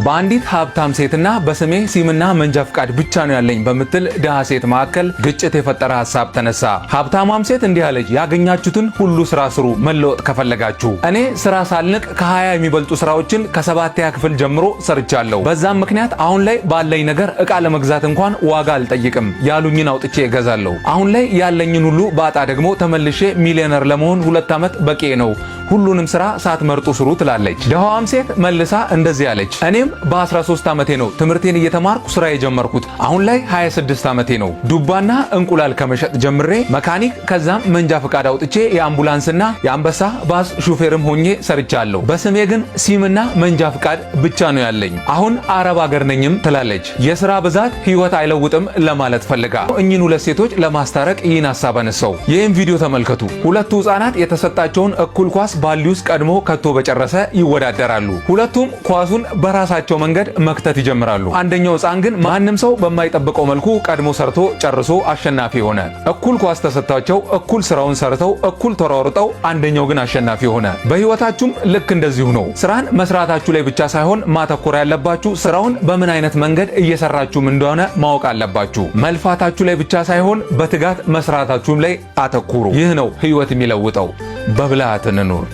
በአንዲት ሀብታም ሴትና በስሜ ሲምና መንጃ ፍቃድ ብቻ ነው ያለኝ በምትል ድሃ ሴት መካከል ግጭት የፈጠረ ሐሳብ ተነሳ። ሀብታማም ሴት እንዲህ አለች፣ ያገኛችሁትን ሁሉ ስራ ስሩ መለወጥ ከፈለጋችሁ። እኔ ስራ ሳልንቅ ከ20 የሚበልጡ ስራዎችን ከ7ኛ ክፍል ጀምሮ ሰርቻለሁ። በዛም ምክንያት አሁን ላይ ባለኝ ነገር እቃ ለመግዛት እንኳን ዋጋ አልጠይቅም፣ ያሉኝን አውጥቼ እገዛለሁ። አሁን ላይ ያለኝን ሁሉ ባጣ ደግሞ ተመልሼ ሚሊዮነር ለመሆን 2 ዓመት በቂ ነው። ሁሉንም ስራ ሳትመርጡ ስሩ ትላለች። ደሃዋም ሴት መልሳ እንደዚህ አለች፣ እኔም በ13 ዓመቴ ነው ትምህርቴን እየተማርኩ ስራ የጀመርኩት። አሁን ላይ 26 ዓመቴ ነው። ዱባና እንቁላል ከመሸጥ ጀምሬ መካኒክ፣ ከዛም መንጃ ፍቃድ አውጥቼ የአምቡላንስና የአንበሳ ባስ ሹፌርም ሆኜ ሰርቻለሁ። በስሜ ግን ሲምና መንጃ ፍቃድ ብቻ ነው ያለኝ። አሁን አረብ አገር ነኝም ትላለች። የስራ ብዛት ህይወት አይለውጥም ለማለት ፈልጋ እኚህን ሁለት ሴቶች ለማስታረቅ ይህን ሐሳብ አነሳው። ይህን ቪዲዮ ተመልከቱ። ሁለቱ ህፃናት የተሰጣቸውን እኩል ኳስ ባሊ ውስጥ ቀድሞ ከቶ በጨረሰ ይወዳደራሉ። ሁለቱም ኳሱን በራሳቸው መንገድ መክተት ይጀምራሉ። አንደኛው ህፃን ግን ማንም ሰው በማይጠብቀው መልኩ ቀድሞ ሰርቶ ጨርሶ አሸናፊ ሆነ። እኩል ኳስ ተሰጥቷቸው እኩል ስራውን ሰርተው እኩል ተሯሩጠው አንደኛው ግን አሸናፊ ሆነ። በህይወታችሁም ልክ እንደዚሁ ነው። ስራን መስራታችሁ ላይ ብቻ ሳይሆን ማተኮር ያለባችሁ ስራውን በምን አይነት መንገድ እየሰራችሁም እንደሆነ ማወቅ አለባችሁ። መልፋታችሁ ላይ ብቻ ሳይሆን በትጋት መስራታችሁም ላይ አተኩሩ። ይህ ነው ህይወት የሚለውጠው። በብልሃት እንኑር።